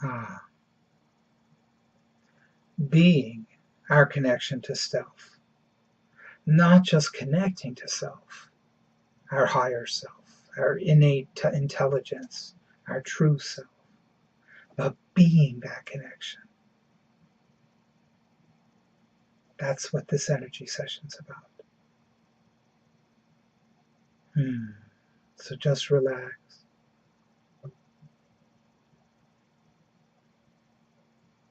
Ah, being our connection to self, not just connecting to self, our higher self, our innate intelligence, our true self, but being that connection. That's what this energy session's about. So just relax.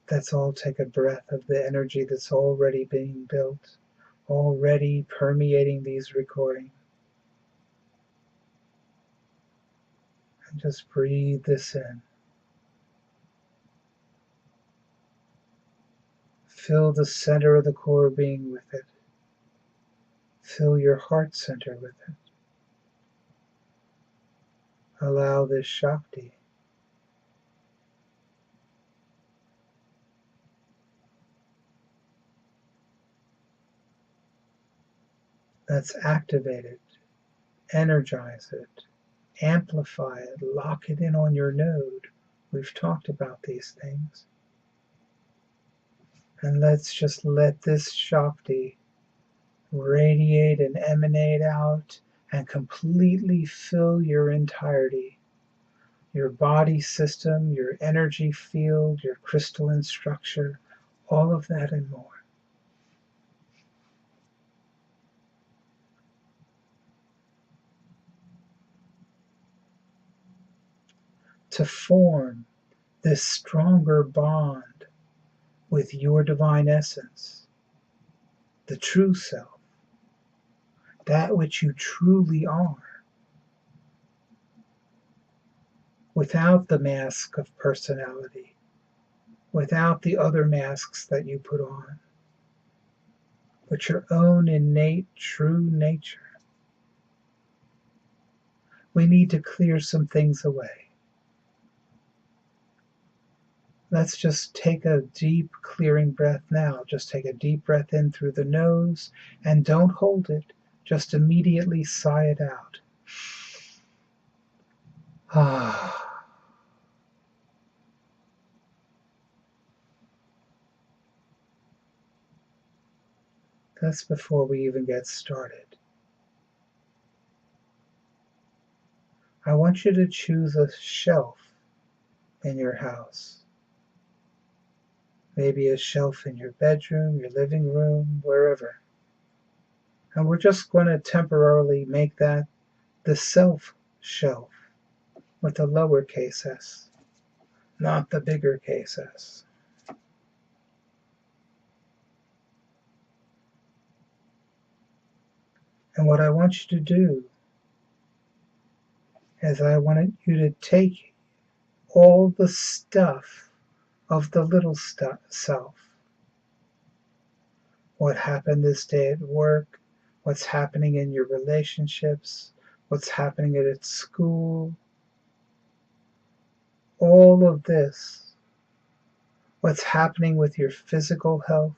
Let's all take a breath of the energy that's already being built, already permeating these recordings. And just breathe this in. Fill the center of the core being with it. Fill your heart center with it. Allow this Shakti let's activate it, energize it, amplify it, lock it in on your node. We've talked about these things. And let's just let this Shakti radiate and emanate out and completely fill your entirety, your body system, your energy field, your crystalline structure, all of that and more. To form this stronger bond with your divine essence, the true self, that which you truly are, without the mask of personality, without the other masks that you put on, but your own innate true nature. We need to clear some things away. Let's just take a deep clearing breath now. Just take a deep breath in through the nose and don't hold it. Just immediately sigh it out. Ah. That's before we even get started. I want you to choose a shelf in your house. Maybe a shelf in your bedroom, your living room, wherever. And we're just going to temporarily make that the self shelf with the lowercase s, not the bigger case s. And what I want you to do is I want you to take all the stuff of the little self. What happened this day at work, what's happening in your relationships, what's happening at school, all of this, what's happening with your physical health,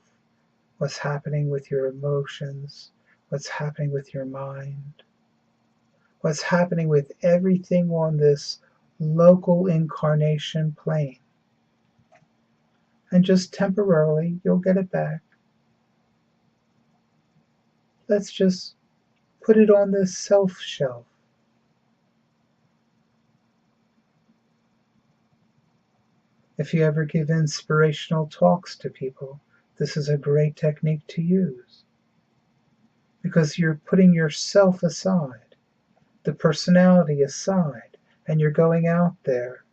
what's happening with your emotions, what's happening with your mind, what's happening with everything on this local incarnation plane. And just temporarily, you'll get it back. Let's just put it on this self shelf. If you ever give inspirational talks to people, this is a great technique to use. Because you're putting yourself aside, the personality aside, and you're going out there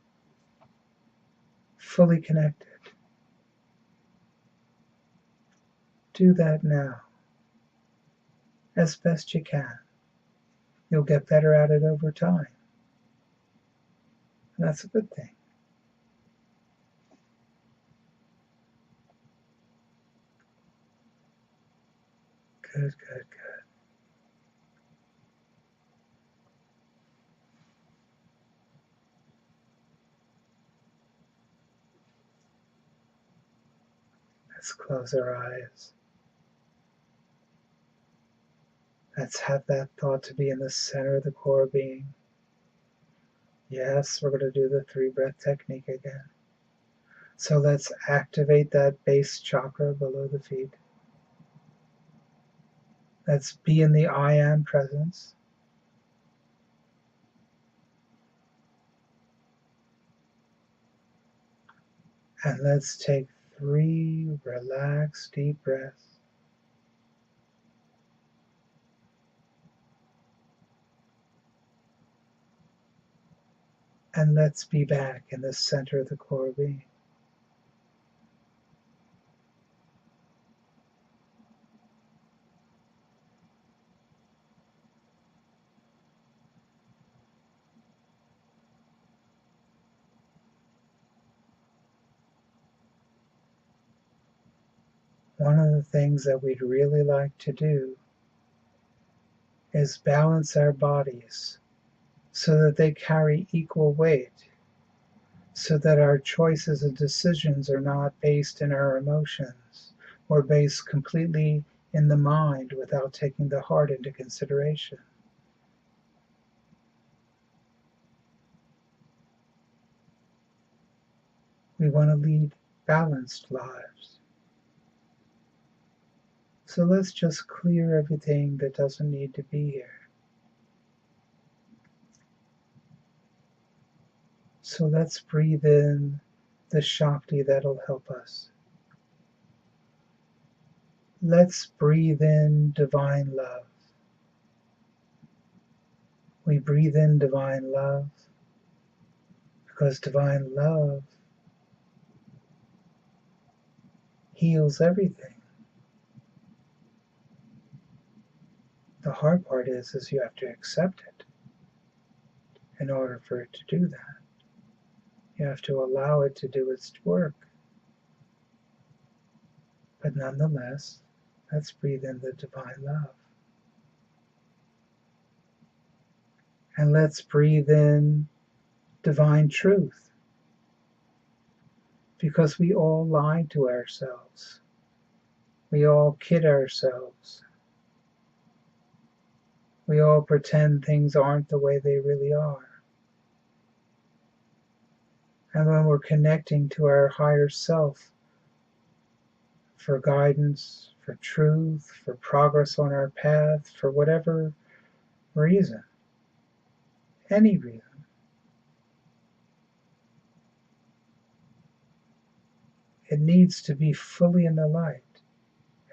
fully connected. Do that now, as best you can. You'll get better at it over time. And that's a good thing. Good, good, good. Let's close our eyes. Let's have that thought to be in the center of the core being. Yes, we're going to do the 3 breath technique again. So let's activate that base chakra below the feet. Let's be in the I Am presence. And let's take 3 relaxed deep breaths. And let's be back in the center of the core being. One of the things that we'd really like to do is balance our bodies so that they carry equal weight, so that our choices and decisions are not based in our emotions or based completely in the mind without taking the heart into consideration. We want to lead balanced lives. So let's just clear everything that doesn't need to be here. So let's breathe in the Shakti that'll help us. Let's breathe in divine love. We breathe in divine love because divine love heals everything. The hard part is you have to accept it in order for it to do that. You have to allow it to do its work. But nonetheless, let's breathe in the divine love. And let's breathe in divine truth. Because we all lie to ourselves. We all kid ourselves. We all pretend things aren't the way they really are. And when we're connecting to our higher self for guidance, for truth, for progress on our path, for whatever reason, any reason, it needs to be fully in the light.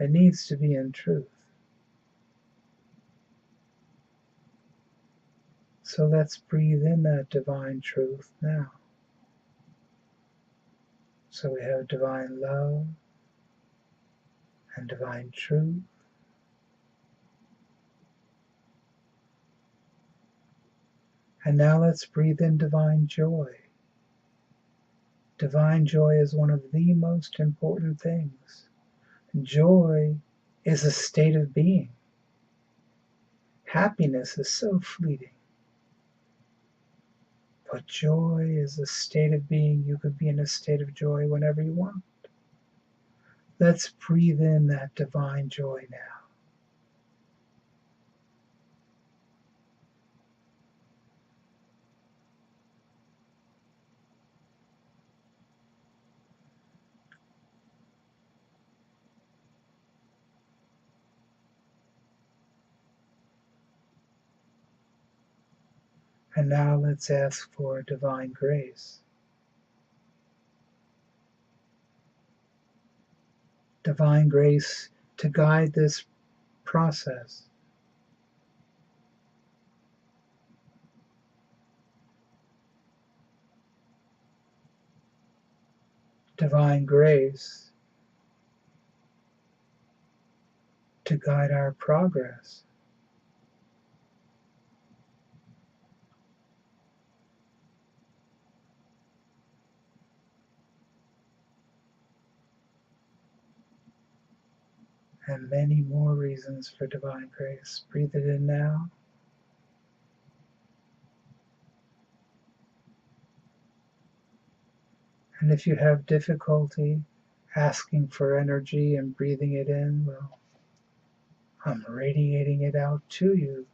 It needs to be in truth. So let's breathe in that divine truth now. So we have divine love and divine truth. And now let's breathe in divine joy. Divine joy is one of the most important things. Joy is a state of being. Happiness is so fleeting. But joy is a state of being. You could be in a state of joy whenever you want. Let's breathe in that divine joy now. And now let's ask for divine grace. Divine grace to guide this process. Divine grace to guide our progress. And many more reasons for divine grace. Breathe it in now. And if you have difficulty asking for energy and breathing it in, well, I'm radiating it out to you.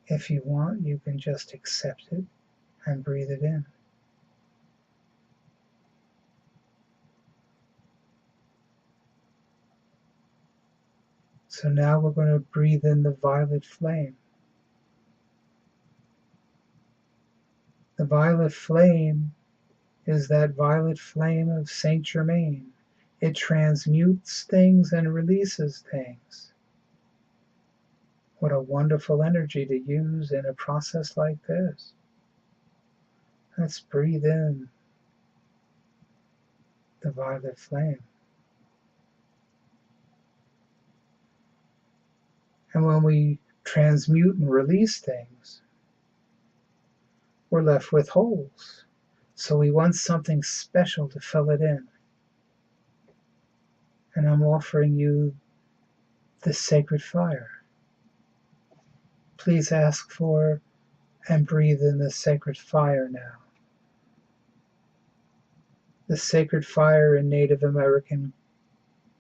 If you want, you can just accept it and breathe it in. So now we're going to breathe in the violet flame. The violet flame is that violet flame of Saint Germain. It transmutes things and releases things. What a wonderful energy to use in a process like this. Let's breathe in the violet flame. And when we transmute and release things, we're left with holes. So we want something special to fill it in. And I'm offering you this sacred fire. Please ask for and breathe in the sacred fire now. The sacred fire in Native American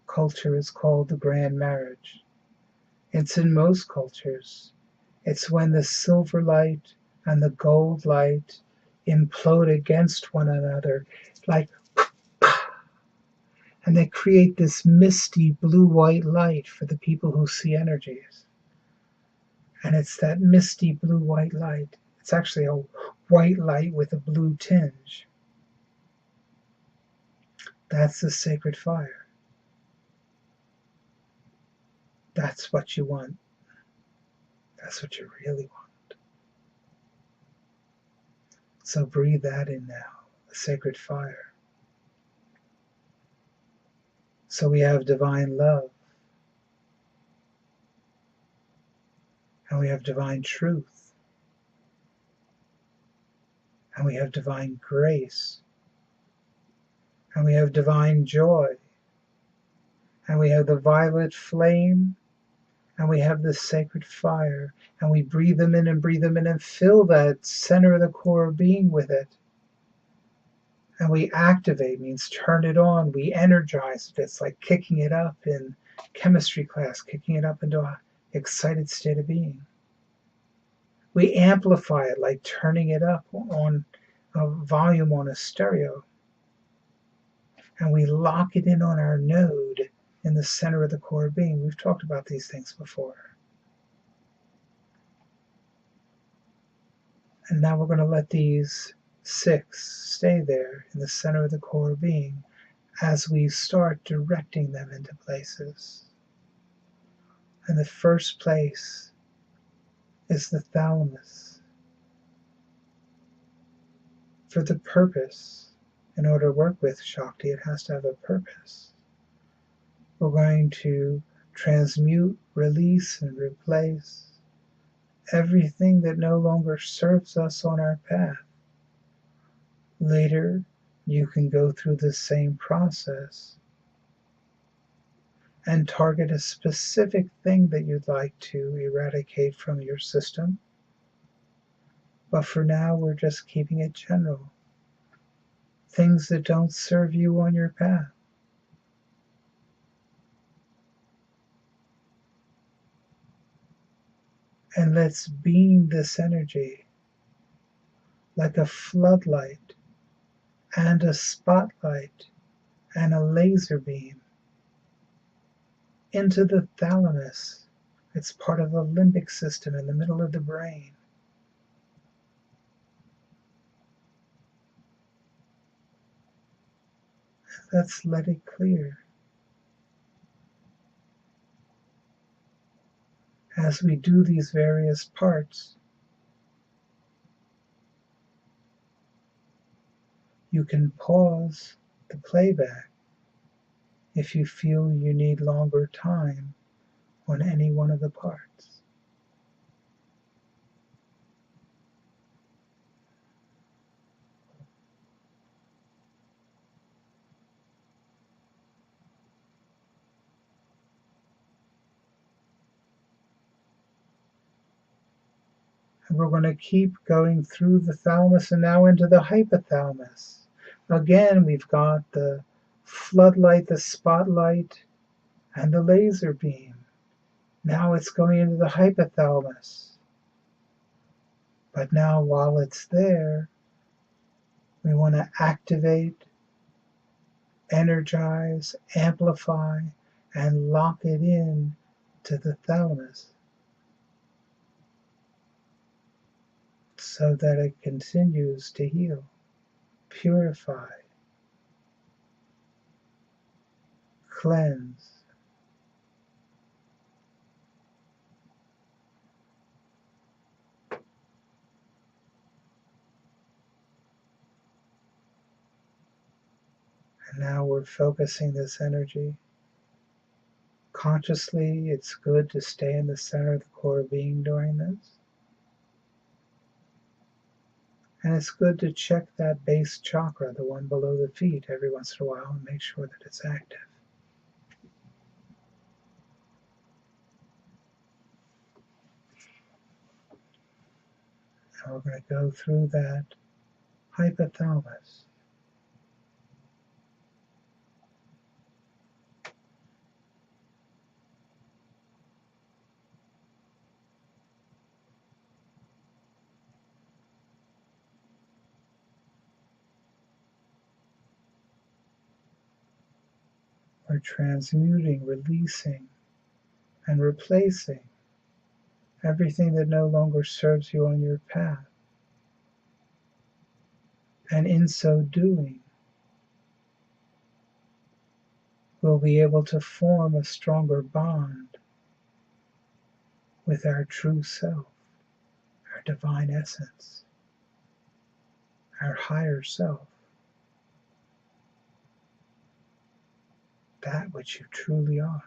culture is called the grand marriage. It's in most cultures. It's when the silver light and the gold light implode against one another, like, and they create this misty blue-white light for the people who see energies. And it's that misty blue-white light. It's actually a white light with a blue tinge. That's the sacred fire. That's what you want. That's what you really want. So breathe that in now, the sacred fire. So we have divine love. And we have divine truth. And we have divine grace. And we have divine joy. And we have the violet flame. And we have the sacred fire. And we breathe them in and fill that center of the core being with it. And we activate, means turn it on. We energize it. It's like kicking it up in chemistry class, kicking it up into an excited state of being. We amplify it like turning it up on a volume on a stereo. And we lock it in on our node in the center of the core being. We've talked about these things before. And now we're going to let these 6 stay there in the center of the core being as we start directing them into places. And the first place is the thalamus. For the purpose, in order to work with Shakti, it has to have a purpose. We're going to transmute, release, and replace everything that no longer serves us on our path. Later, you can go through the same process and target a specific thing that you'd like to eradicate from your system. But for now, we're just keeping it general. Things that don't serve you on your path. And let's beam this energy like a floodlight and a spotlight and a laser beam into the thalamus. It's part of the limbic system in the middle of the brain. Let's let it clear. As we do these various parts, you can pause the playback if you feel you need longer time on any one of the parts. And we're going to keep going through the thalamus and now into the hypothalamus. Again, we've got the floodlight, the spotlight, and the laser beam. Now it's going into the hypothalamus. But now while it's there, we want to activate, energize, amplify, and lock it in to the thalamus so that it continues to heal, purify, cleanse. And now we're focusing this energy. Consciously, it's good to stay in the center of the core being during this. And it's good to check that base chakra, the one below the feet, every once in a while and make sure that it's active. And we're going to go through that hypothalamus. We're transmuting, releasing, and replacing everything that no longer serves you on your path. And in so doing, we'll be able to form a stronger bond with our true self, our divine essence, our higher self, that which you truly are.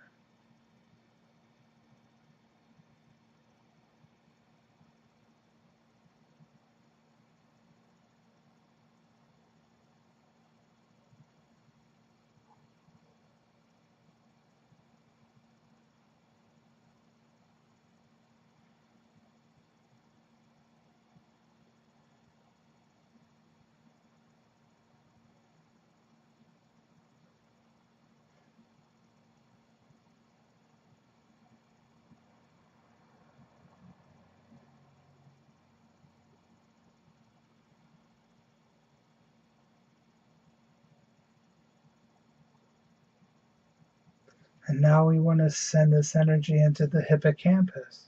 And now we want to send this energy into the hippocampus.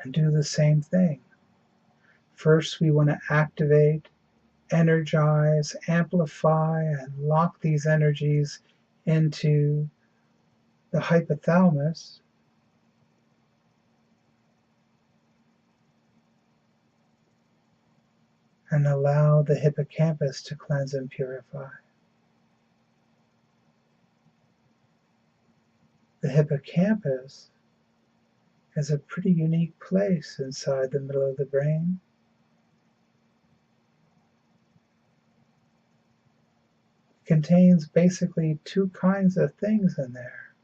And do the same thing. First, we want to activate, energize, amplify, and lock these energies into the hypothalamus. And allow the hippocampus to cleanse and purify. The hippocampus is a pretty unique place inside the middle of the brain. It contains basically two kinds of things in there: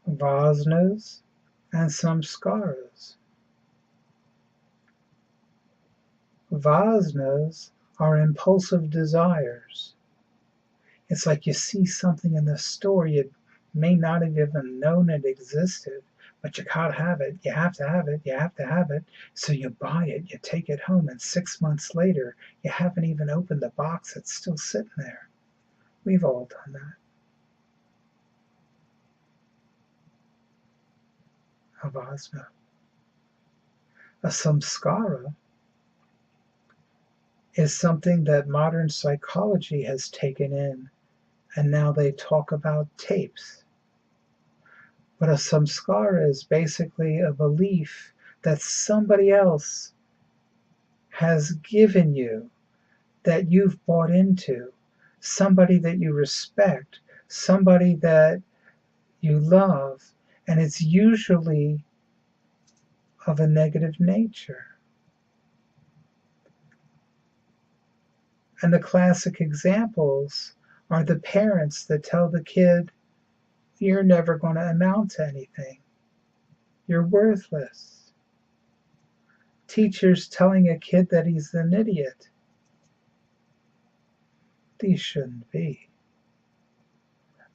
vasanas and samskaras. Vasanas are impulsive desires. It's like you see something in the store, you may not have even known it existed, but you gotta have it, you have to have it, you have to have it, so you buy it, you take it home, and 6 months later, you haven't even opened the box, it's still sitting there. We've all done that. A vasana. A samskara is something that modern psychology has taken in, and now they talk about tapes. But a samskara is basically a belief that somebody else has given you, that you've bought into, somebody that you respect, somebody that you love, and it's usually of a negative nature. And the classic examples are the parents that tell the kid, you're never going to amount to anything. You're worthless. Teachers telling a kid that he's an idiot. These shouldn't be.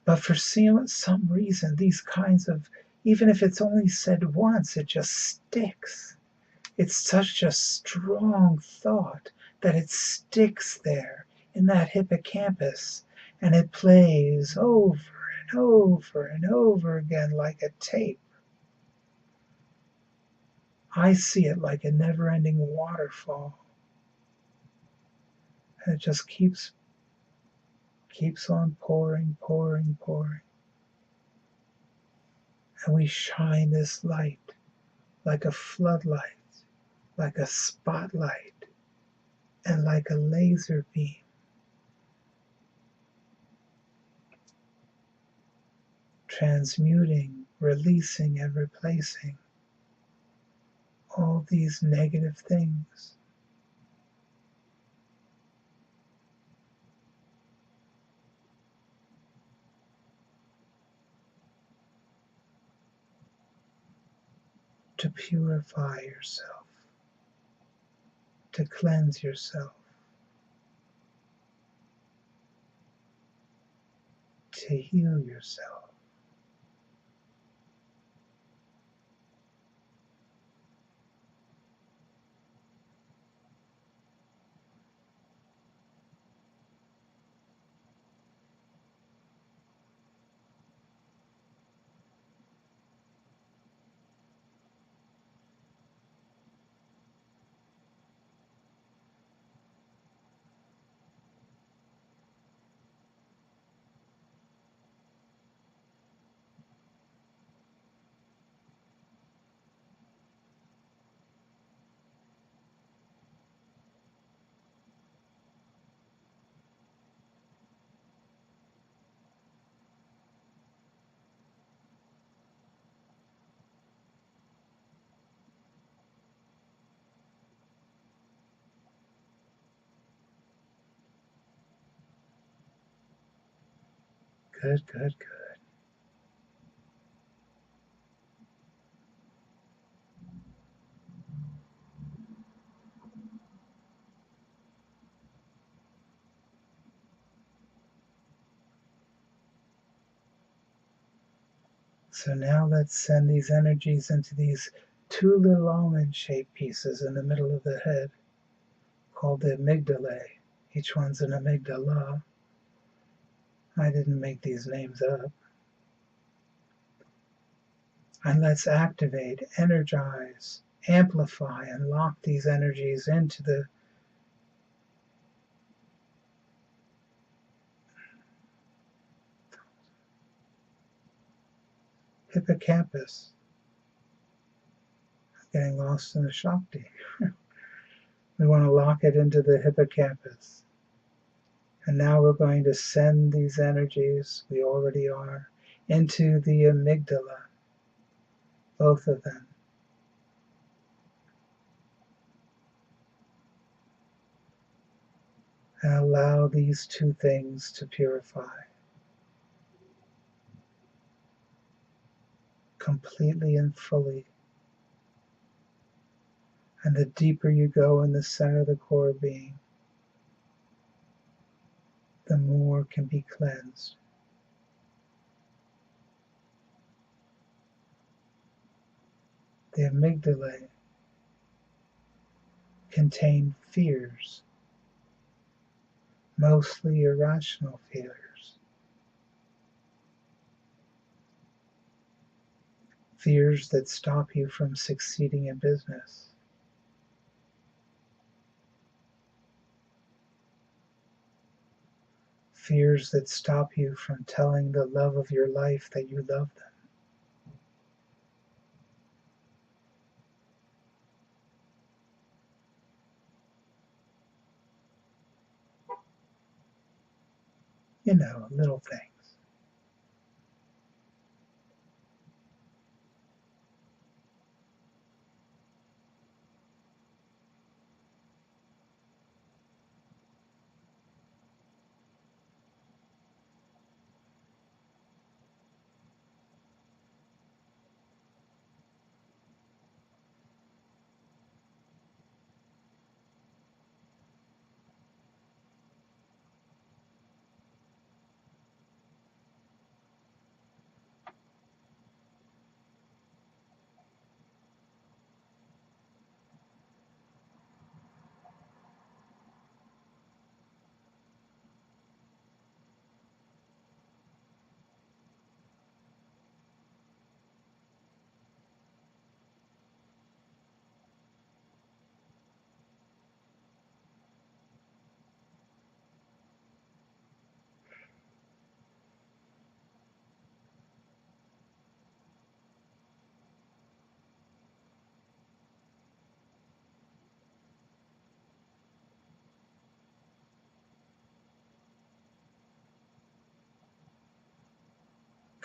But for some reason, these kinds of, even if it's only said once, it just sticks. It's such a strong thought that it sticks there in that hippocampus and it plays over and over and over again like a tape. I see it like a never-ending waterfall. And it just keeps on pouring, pouring, pouring. And we shine this light like a floodlight, like a spotlight, and like a laser beam. Transmuting, releasing, and replacing all these negative things. To purify yourself, to cleanse yourself, to heal yourself. Good, good, good. So now let's send these energies into these two little almond-shaped pieces in the middle of the head called the amygdalae. Each one's an amygdala. I didn't make these names up. And let's activate, energize, amplify, and lock these energies into the hippocampus. I'm getting lost in the Shakti. We want to lock it into the hippocampus. And now we're going to send these energies, we already are, into the amygdala, both of them. And allow these two things to purify completely and fully. And the deeper you go in the center of the core being, the more can be cleansed. The amygdala contain fears, mostly irrational fears. Fears that stop you from succeeding in business. Fears that stop you from telling the love of your life that you love them. You know, little things.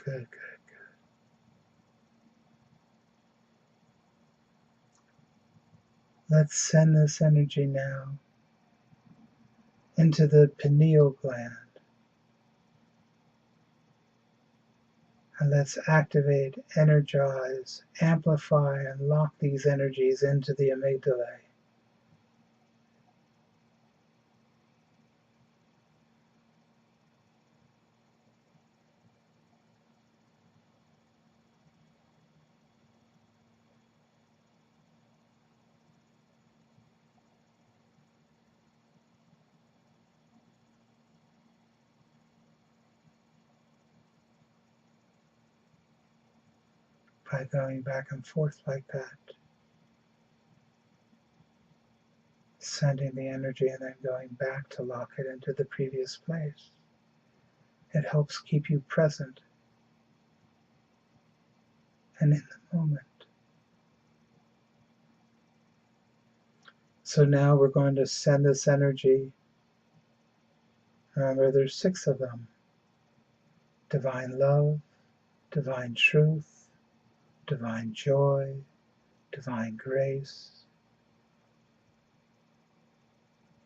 Good, good. Let's send this energy now into the pineal gland. And let's activate, energize, amplify, and lock these energies into the amygdala. By going back and forth like that, sending the energy and then going back to lock it into the previous place. It helps keep you present and in the moment. So now we're going to send this energy. Remember, there's 6 of them. Divine love, divine truth, divine joy, divine grace,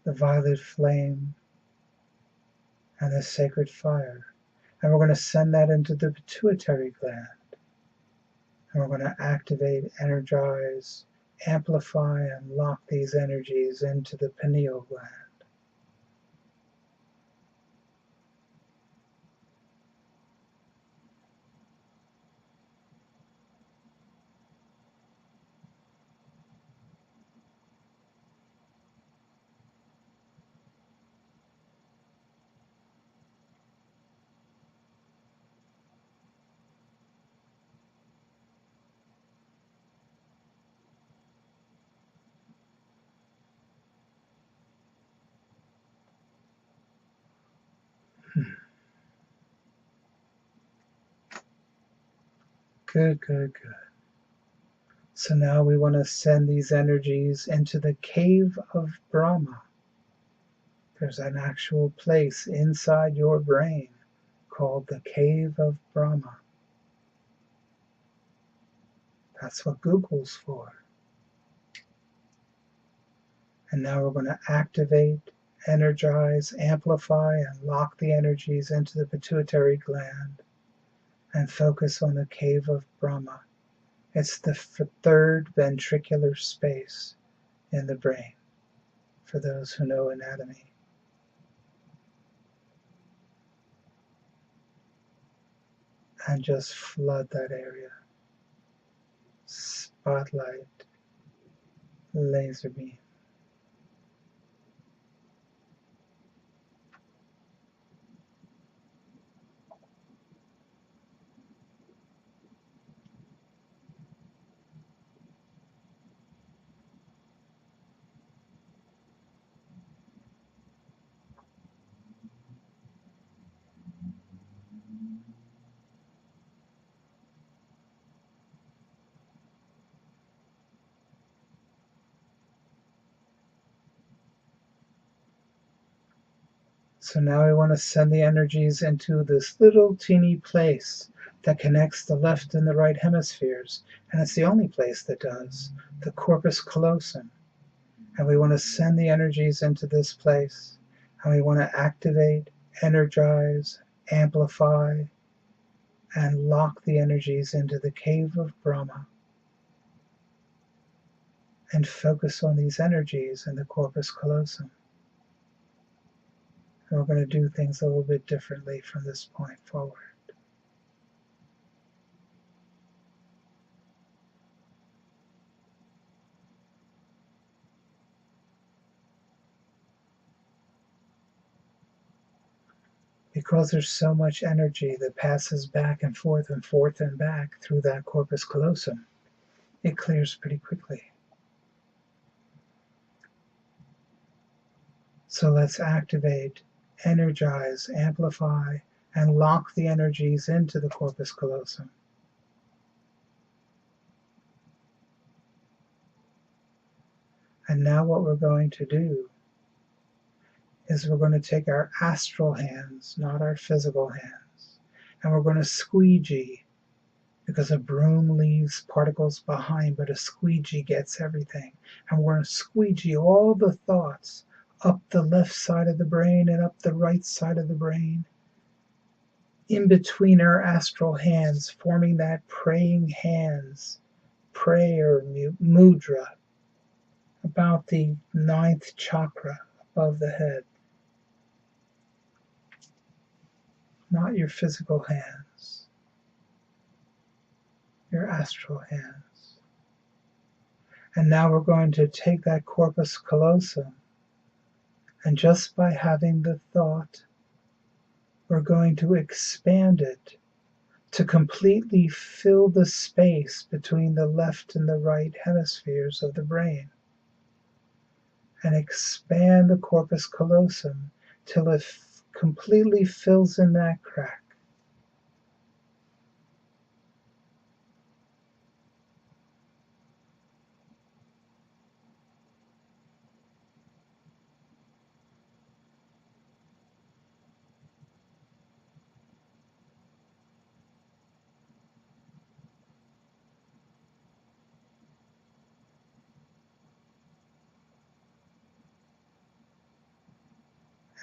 the violet flame, and the sacred fire. And we're going to send that into the pituitary gland. And we're going to activate, energize, amplify, and lock these energies into the pineal gland. Good, good, good. So now we want to send these energies into the cave of Brahma. There's an actual place inside your brain called the cave of Brahma. That's what Google's for. And now we're going to activate, energize, amplify, and lock the energies into the pituitary gland and focus on the cave of Brahma. It's the 3rd ventricular space in the brain, for those who know anatomy. And just flood that area. Spotlight, laser beam. So now we want to send the energies into this little teeny place that connects the left and the right hemispheres. And it's the only place that does, the corpus callosum. And we want to send the energies into this place. And we want to activate, energize, amplify, and lock the energies into the cave of Brahma. And focus on these energies in the corpus callosum. And we're going to do things a little bit differently from this point forward. Because there's so much energy that passes back and forth and back through that corpus callosum, it clears pretty quickly. So let's activate, energize, amplify, and lock the energies into the corpus callosum. And now what we're going to do is we're going to take our astral hands, not our physical hands, And we're going to squeegee, because a broom leaves particles behind, but a squeegee gets everything. And we're going to squeegee all the thoughts up the left side of the brain and up the right side of the brain, in between our astral hands, forming that praying hands, prayer mudra, about the ninth chakra above the head. Not your physical hands, your astral hands. And now we're going to take that corpus callosum, and just by having the thought, we're going to expand it to completely fill the space between the left and the right hemispheres of the brain. And expand the corpus callosum till it completely fills in that crack.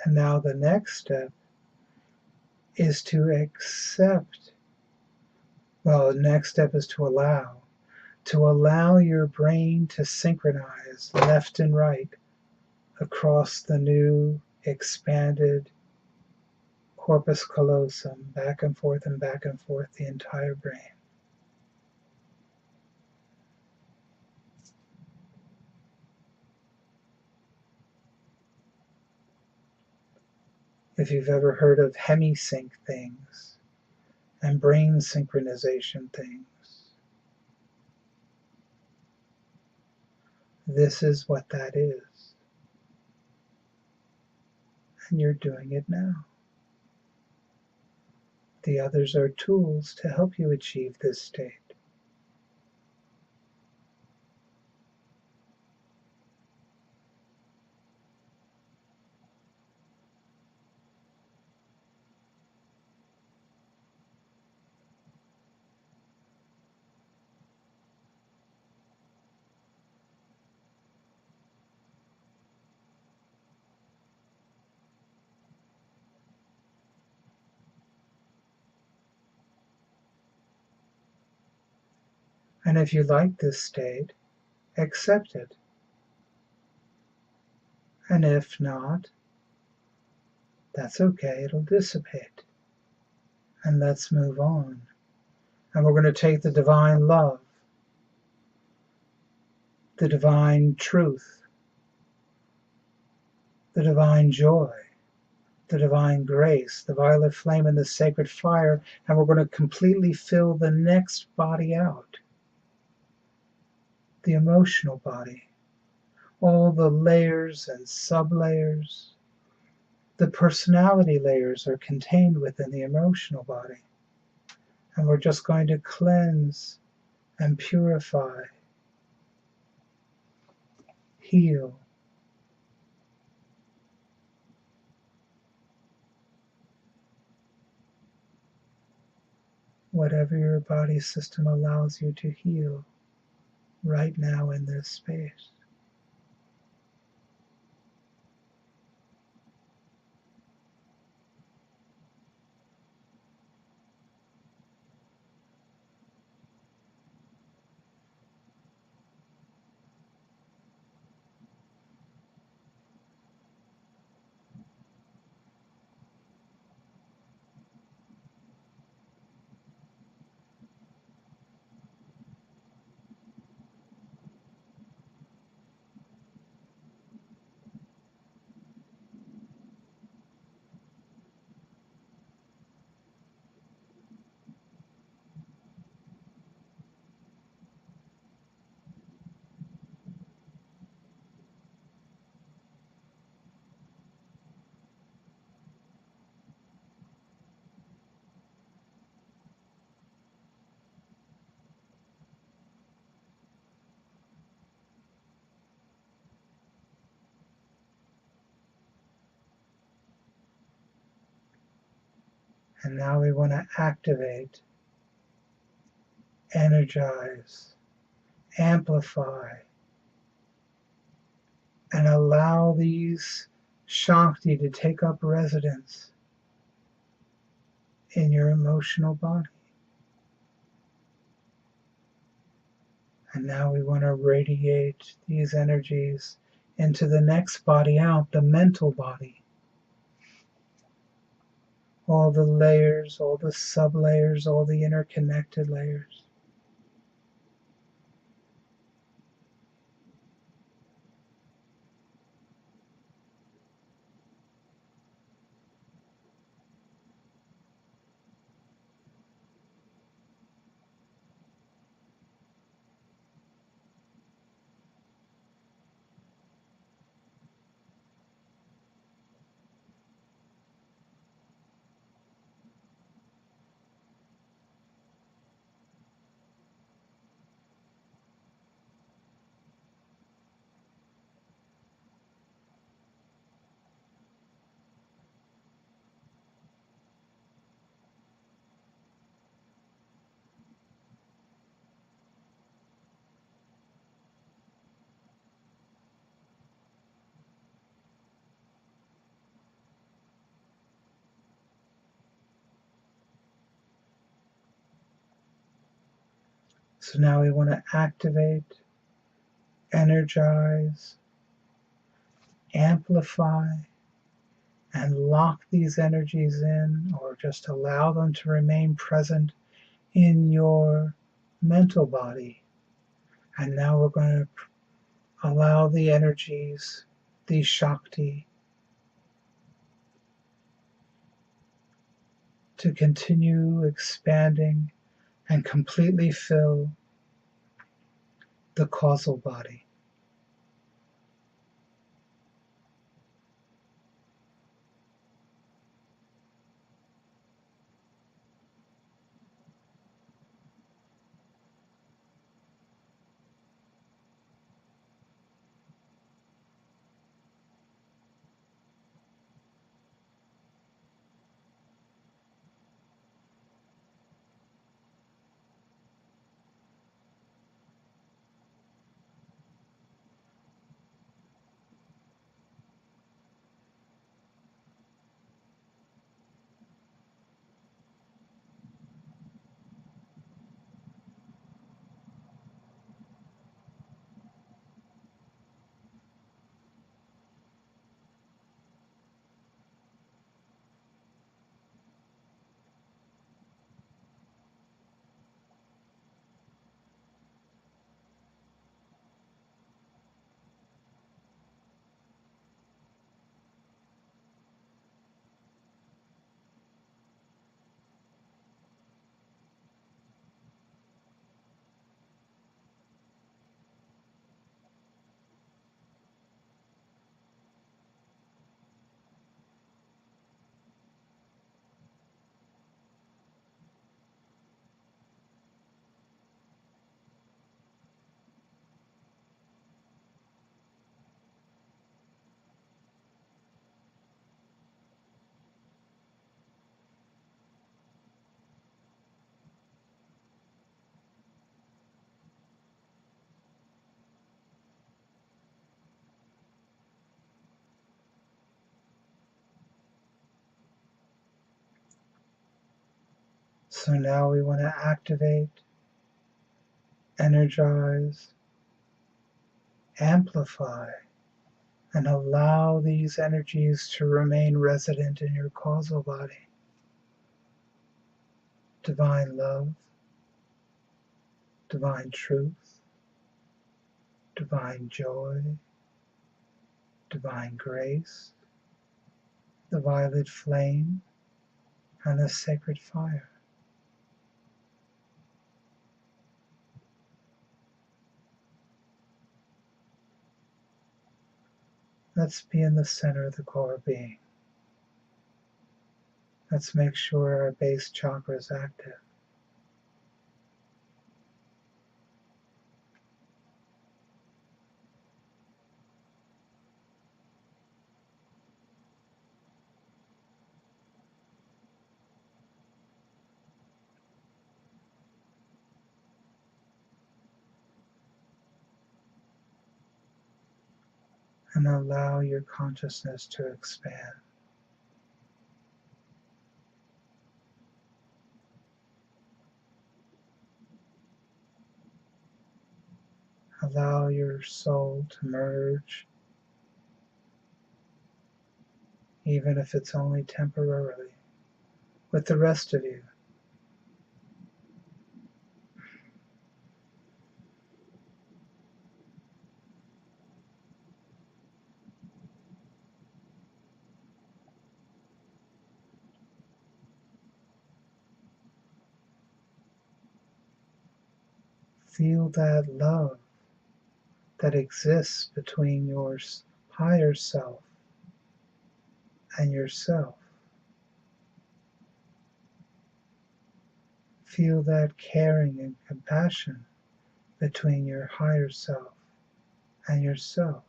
And now the next step is to accept, well, the next step is to allow your brain to synchronize left and right across the new expanded corpus callosum, back and forth the entire brain. If you've ever heard of hemisync things and brain synchronization things, this is what that is. And you're doing it now. The others are tools to help you achieve this state. And if you like this state, accept it. And if not, that's okay, it'll dissipate. And let's move on. And we're going to take the divine love, the divine truth, the divine joy, the divine grace, the violet flame and the sacred fire, and we're going to completely fill the next body out. The emotional body, all the layers and sub-layers, the personality layers are contained within the emotional body. And we're just going to cleanse and purify, heal, whatever your body system allows you to heal right now in this space. And now we want to activate, energize, amplify, and allow these Shakti to take up residence in your emotional body. And now we want to radiate these energies into the next body out, the mental body. All the layers, all the sub-layers, all the interconnected layers. So now we want to activate, energize, amplify, and lock these energies in, or just allow them to remain present in your mental body. And now we're going to allow the energies, the Shakti, to continue expanding and completely fill the causal body. So now we want to activate, energize, amplify, and allow these energies to remain resident in your causal body. Divine love, divine truth, divine joy, divine grace, the violet flame, and the sacred fire. Let's be in the center of the core being. Let's make sure our base chakra is active. and allow your consciousness to expand. Allow your soul to merge, even if it's only temporarily, with the rest of you. Feel that love that exists between your higher self and yourself. Feel that caring and compassion between your higher self and yourself.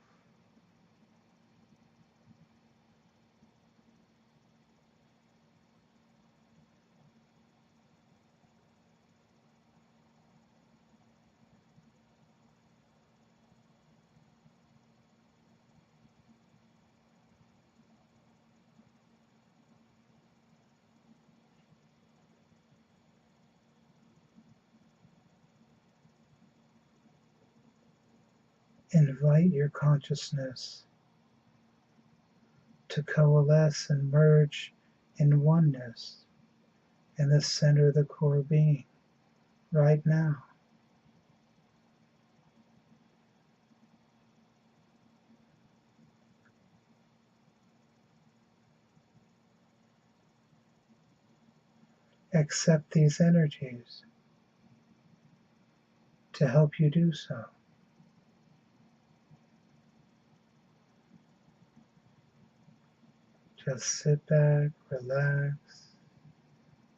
Invite your consciousness to coalesce and merge in oneness in the center of the core being right now. Accept these energies to help you do so. Just sit back, relax,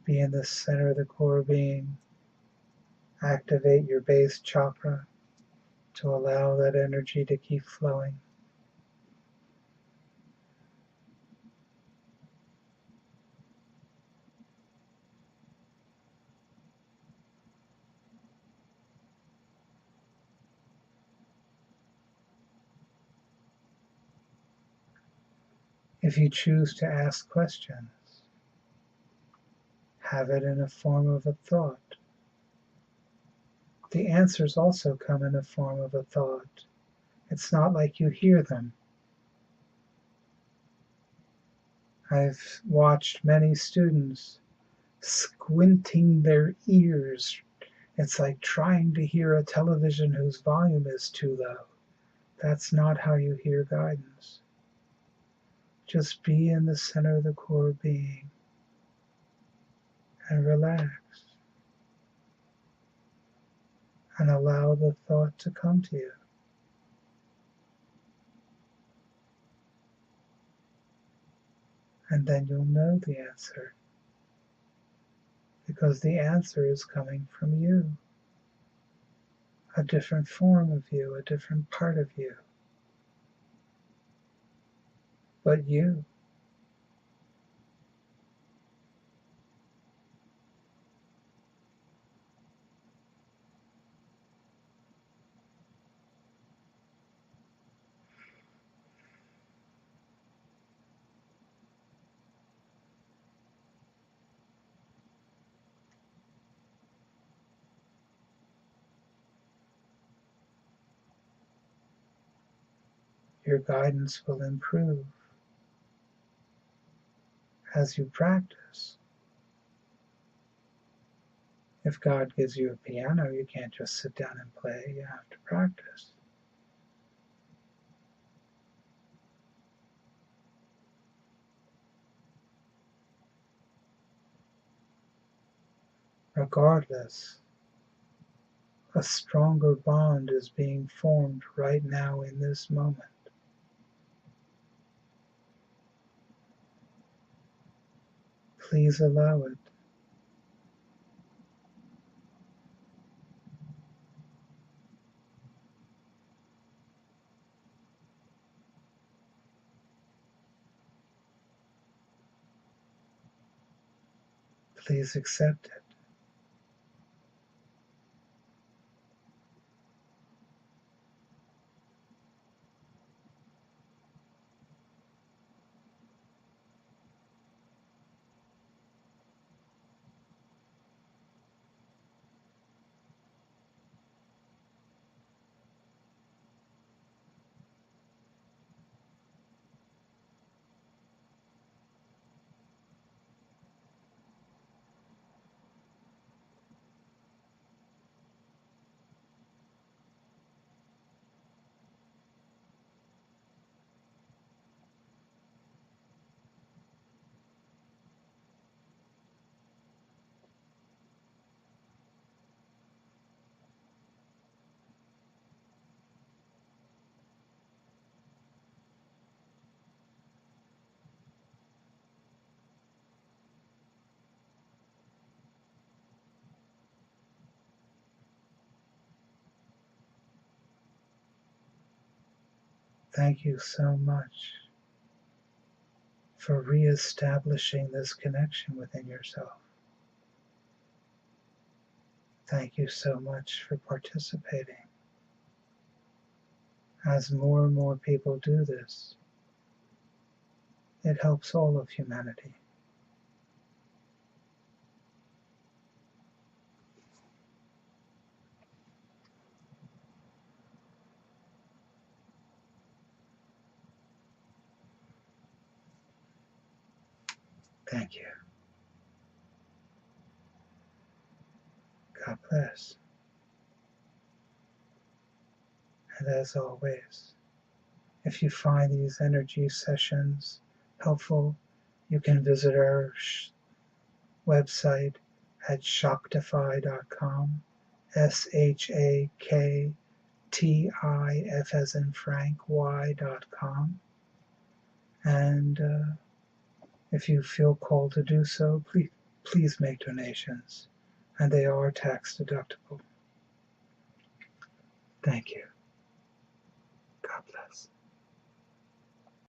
be in the center of the core being. Activate your base chakra to allow that energy to keep flowing. If you choose to ask questions, have it in a form of a thought. The answers also come in the form of a thought. It's not like you hear them. I've watched many students squinting their ears. It's like trying to hear a television whose volume is too low. That's not how you hear guidance. Just be in the center of the core being and relax and allow the thought to come to you. And then you'll know the answer, because the answer is coming from you, a different form of you, a different part of you, but you. Your guidance will improve as you practice. If God gives you a piano, you can't just sit down and play, you have to practice. Regardless, a stronger bond is being formed right now in this moment. Please allow it. Please accept it. Thank you so much for reestablishing this connection within yourself. Thank you so much for participating. As more and more people do this, it helps all of humanity. Thank you. God bless. And as always, if you find these energy sessions helpful, you can visit our website at shaktify.com, SHAKTIF as in Frank, Y.com. And if you feel called to do so, please make donations, and they are tax deductible. Thank you. God bless.